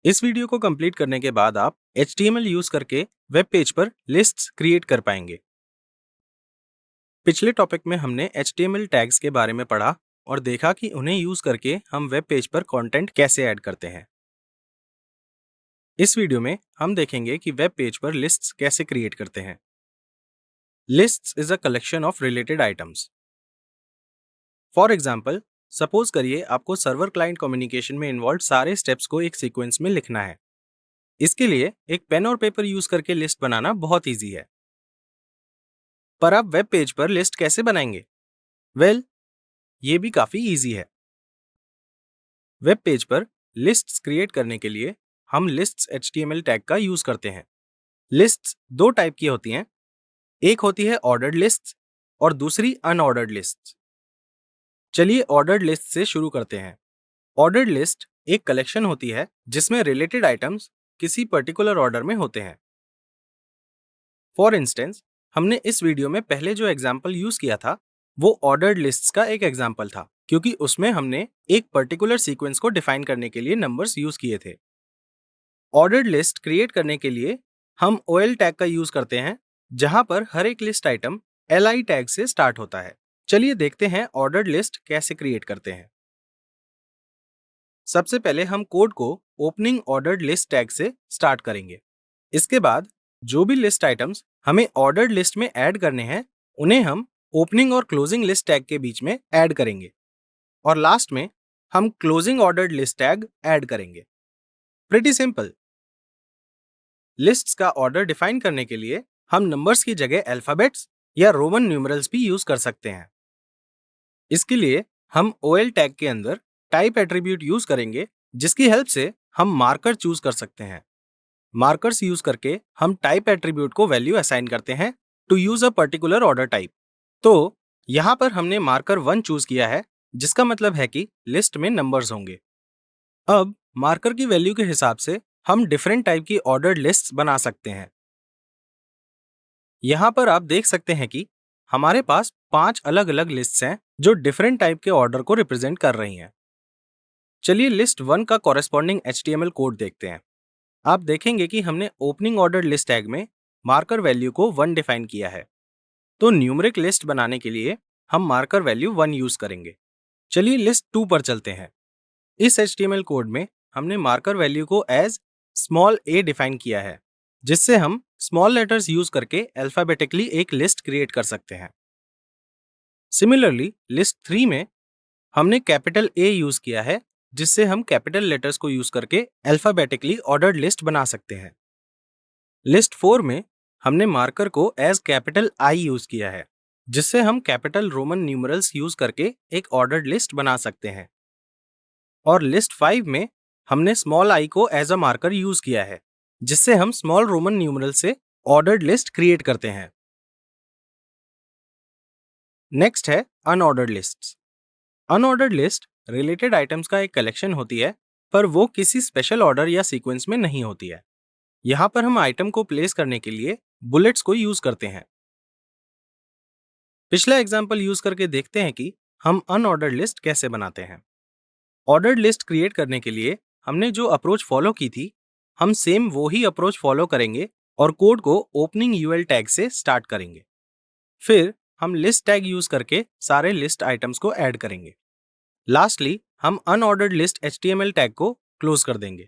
इस वीडियो को कंप्लीट करने के बाद आप HTML यूज करके वेब पेज पर लिस्ट्स क्रिएट कर पाएंगे। पिछले टॉपिक में हमने HTML टैग्स के बारे में पढ़ा और देखा कि उन्हें यूज करके हम वेब पेज पर कंटेंट कैसे ऐड करते हैं। इस वीडियो में हम देखेंगे कि वेब पेज पर लिस्ट्स कैसे क्रिएट करते हैं। Lists is a collection of related items. For example, suppose करिए आपको सर्वर क्लाइंट कम्युनिकेशन में इन्वॉल्व सारे स्टेप्स को एक सीक्वेंस में लिखना है। इसके लिए एक पेन और पेपर यूज करके लिस्ट बनाना बहुत ईजी है। पर आप वेब पेज पर लिस्ट कैसे बनाएंगे? वेल, ये भी काफी इजी है। वेब पेज पर लिस्ट्स क्रिएट करने के लिए हम लिस्ट्स HTML टैग का यूज करते हैं। लिस्ट्स दो टाइप की होती हैं, एक होती है ऑर्डर्ड लिस्ट्स और दूसरी अनऑर्डर्ड लिस्ट्स। चलिए ऑर्डर्ड लिस्ट से शुरू करते हैं। ऑर्डर्ड लिस्ट एक कलेक्शन होती है जिसमें रिलेटेड आइटम्स किसी पर्टिकुलर ऑर्डर में होते हैं। फॉर इंस्टेंस, हमने इस वीडियो में पहले जो एग्जाम्पल यूज किया था वो ऑर्डर्ड लिस्ट्स का एक एग्जाम्पल था, क्योंकि उसमें हमने एक पर्टिकुलर सीक्वेंस को डिफाइन करने के लिए नंबर्स यूज किए थे। ऑर्डर्ड लिस्ट क्रिएट करने के लिए हम OL टैग का यूज करते हैं, जहां पर हर एक लिस्ट आइटम LI टैग से स्टार्ट होता है। चलिए देखते हैं ऑर्डर्ड लिस्ट कैसे क्रिएट करते हैं। सबसे पहले हम कोड को ओपनिंग ऑर्डर्ड लिस्ट टैग से स्टार्ट करेंगे। इसके बाद जो भी लिस्ट आइटम्स हमें ऑर्डर्ड लिस्ट में ऐड करने हैं उन्हें हम ओपनिंग और क्लोजिंग लिस्ट टैग के बीच में ऐड करेंगे, और लास्ट में हम closing ordered list tag add करेंगे। Pretty simple. लिस्ट्स का ऑर्डर डिफाइन करने के लिए हम नंबर्स की जगह अल्फाबेट्स या रोमन न्यूमरल्स भी यूज कर सकते हैं। इसके लिए हम OL टैग के अंदर टाइप एट्रीब्यूट यूज करेंगे, जिसकी हेल्प से हम मार्कर चूज कर सकते हैं। मार्कर्स यूज करके हम टाइप एट्रीब्यूट को वैल्यू असाइन करते हैं to use a particular order type. तो यहाँ पर हमने मार्कर 1 चूज किया है, जिसका मतलब है कि लिस्ट में नंबर्स होंगे। अब मार्कर की वैल्यू के हिसाब से हम डिफरेंट टाइप की ऑर्डर्ड लिस्ट्स बना सकते हैं। यहाँ पर आप देख सकते हैं कि हमारे पास 5 अलग अलग लिस्ट्स हैं जो डिफरेंट टाइप के ऑर्डर को रिप्रेजेंट कर रही हैं। चलिए लिस्ट 1 का कॉरेस्पॉन्डिंग HTML कोड देखते हैं। आप देखेंगे कि हमने ओपनिंग ऑर्डर लिस्ट टैग में मार्कर वैल्यू को 1 डिफाइन किया है। तो न्यूमेरिक लिस्ट बनाने के लिए हम मार्कर वैल्यू 1 यूज करेंगे। चलिए लिस्ट 2 पर चलते हैं। इस HTML कोड में हमने मार्कर वैल्यू को एज स्मॉल a डिफाइन किया है, जिससे हम स्मॉल लेटर्स यूज करके अल्फाबेटिकली एक लिस्ट क्रिएट कर सकते हैं। सिमिलरली लिस्ट 3 में हमने कैपिटल A यूज किया है, जिससे हम कैपिटल लेटर्स को यूज करके अल्फाबेटिकली ऑर्डर्ड लिस्ट बना सकते हैं। लिस्ट 4 में हमने मार्कर को एज कैपिटल I यूज किया है, जिससे हम कैपिटल रोमन न्यूमरल्स यूज करके एक ऑर्डर्ड लिस्ट बना सकते हैं। और लिस्ट 5 में हमने स्मॉल i को एज अ मार्कर यूज किया है, जिससे हम स्मॉल रोमन न्यूमरल से ऑर्डर्ड लिस्ट क्रिएट करते हैं। नेक्स्ट है unordered lists. Unordered list related items का एक कलेक्शन होती है, पर वो किसी स्पेशल ऑर्डर या सीक्वेंस में नहीं होती है। यहाँ पर हम आइटम को प्लेस करने के लिए बुलेट्स को यूज करते हैं। पिछला एग्जाम्पल यूज करके देखते हैं कि हम अनऑर्डर्ड लिस्ट कैसे बनाते हैं। ऑर्डर्ड लिस्ट क्रिएट करने के लिए हमने जो अप्रोच फॉलो की थी, हम सेम वो ही अप्रोच फॉलो करेंगे और कोड को ओपनिंग UL टैग से स्टार्ट करेंगे। फिर हम लिस्ट टैग यूज करके सारे लिस्ट आइटम्स को ऐड करेंगे। लास्टली हम अनऑर्डर्ड लिस्ट HTML टैग को क्लोज कर देंगे।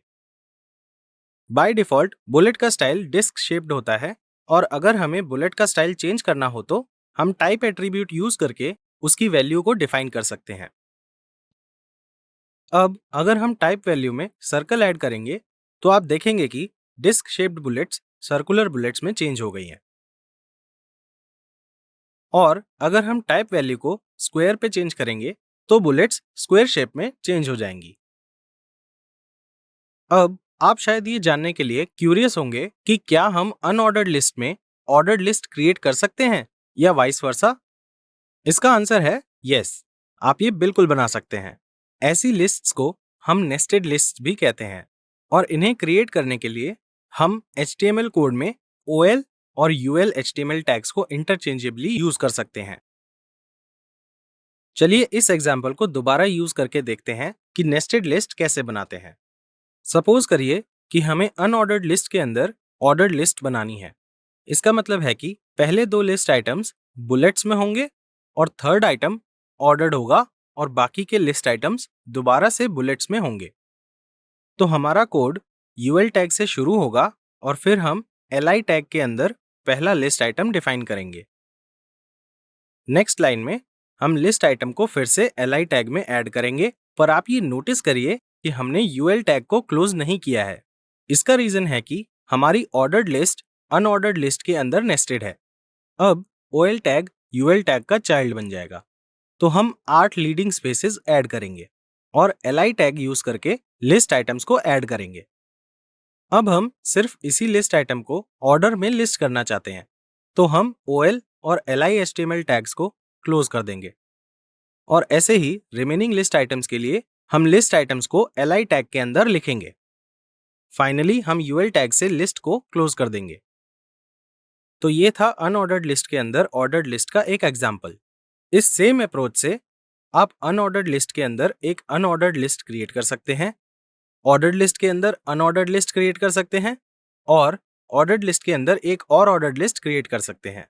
बाय डिफॉल्ट बुलेट का स्टाइल डिस्क शेप्ड होता है, और अगर हमें बुलेट का स्टाइल चेंज करना हो तो हम टाइप एट्रीब्यूट यूज करके उसकी वैल्यू को डिफाइन कर सकते हैं। अब अगर हम टाइप वैल्यू में सर्कल ऐड करेंगे तो आप देखेंगे कि disc shaped bullets circular bullets में चेंज हो गई हैं। और अगर हम टाइप वैल्यू को स्क्वायर पे चेंज करेंगे तो बुलेट्स स्क्वायर शेप में चेंज हो जाएंगी। अब आप शायद ये जानने के लिए क्यूरियस होंगे कि क्या हम अनऑर्डर्ड लिस्ट में ऑर्डर्ड लिस्ट क्रिएट कर सकते हैं या वाइस वर्सा। इसका आंसर है यस, आप ये बिल्कुल बना सकते हैं। ऐसी लिस्ट्स को हम नेस्टेड लिस्ट्स भी कहते हैं, और इन्हें क्रिएट करने के लिए हम HTML कोड में OL और UL HTML टैग्स को इंटरचेंजेबली यूज कर सकते हैं। चलिए इस एग्जाम्पल को दोबारा यूज करके देखते हैं कि नेस्टेड लिस्ट कैसे बनाते हैं। सपोज करिए कि हमें अनऑर्डर्ड लिस्ट के अंदर ऑर्डर्ड लिस्ट बनानी है। इसका मतलब है कि पहले 2 लिस्ट आइटम्स बुलेट्स में होंगे और थर्ड आइटम ऑर्डर्ड होगा और बाकी के लिस्ट आइटम्स दोबारा से बुलेट्स में होंगे। तो हमारा कोड यूएल टैग से शुरू होगा और फिर हम एलआई टैग के अंदर पहला लिस्ट आइटम डिफाइन करेंगे। नेक्स्ट लाइन में हम लिस्ट आइटम को फिर से एलआई टैग में ऐड करेंगे, पर आप ये नोटिस करिए कि हमने यूएल टैग को क्लोज नहीं किया है। इसका रीजन है कि हमारी ऑर्डर्ड लिस्ट अनऑर्डर्ड लिस्ट के अंदर नेस्टेड है। अब ओएल टैग यूएल टैग का चाइल्ड बन जाएगा। तो हम 8 लीडिंग स्पेसेस ऐड करेंगे और एलआई टैग यूज करके लिस्ट आइटम्स को ऐड करेंगे। अब हम सिर्फ इसी लिस्ट आइटम को ऑर्डर में लिस्ट करना चाहते हैं, तो हम OL और LI HTML टैग्स को क्लोज कर देंगे और ऐसे ही रिमेनिंग लिस्ट आइटम्स के लिए हम लिस्ट आइटम्स को LI टैग के अंदर लिखेंगे। फाइनली हम UL टैग से लिस्ट को क्लोज कर देंगे। तो ये था अनऑर्डर्ड लिस्ट के अंदर ऑर्डर्ड लिस्ट का एक एग्जाम्पल। इस सेम अप्रोच से आप अनऑर्डर्ड लिस्ट के अंदर एक अनऑर्डर्ड लिस्ट क्रिएट कर सकते हैं, ऑर्डर्ड लिस्ट के अंदर अनऑर्डर्ड लिस्ट क्रिएट कर सकते हैं और ऑर्डर्ड लिस्ट के अंदर एक और ऑर्डर्ड लिस्ट क्रिएट कर सकते हैं।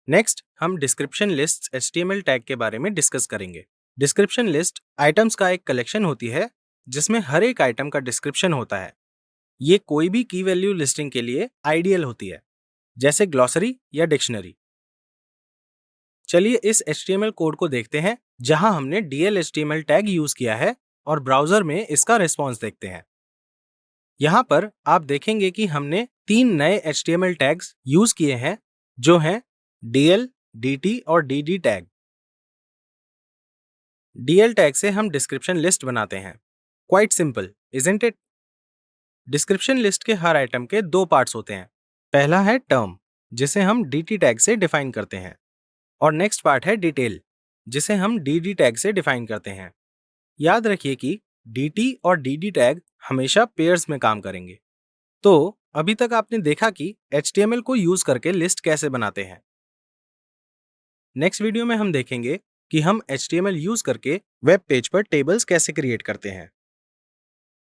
नेक्स्ट हम डिस्क्रिप्शन लिस्ट HTML टैग के बारे में डिस्कस करेंगे। डिस्क्रिप्शन लिस्ट आइटम्स का एक कलेक्शन होती है जिसमें हर एक आइटम का डिस्क्रिप्शन होता है। ये कोई भी की वैल्यू लिस्टिंग के लिए आइडियल होती है, जैसे ग्लॉसरी या डिक्शनरी। चलिए इस HTML कोड को देखते हैं जहां हमने DL HTML टैग यूज किया है और ब्राउजर में इसका रिस्पॉन्स देखते हैं। यहाँ पर आप देखेंगे कि हमने 3 नए HTML टैग्स यूज किए हैं जो हैं DL, DT और DD टैग। DL टैग से हम डिस्क्रिप्शन लिस्ट बनाते हैं। Quite simple, isn't it? Description list के हर आइटम के 2 पार्ट्स होते हैं। पहला है टर्म, जिसे हम DT टैग से डिफाइन करते हैं, और नेक्स्ट पार्ट है डिटेल, जिसे हम DD टैग से डिफाइन करते हैं। याद रखिए कि DT और DD टैग हमेशा पेयर्स में काम करेंगे। तो अभी तक आपने देखा कि HTML को यूज करके लिस्ट कैसे बनाते हैं। नेक्स्ट वीडियो में हम देखेंगे कि हम HTML यूज करके वेब पेज पर टेबल्स कैसे क्रिएट करते हैं।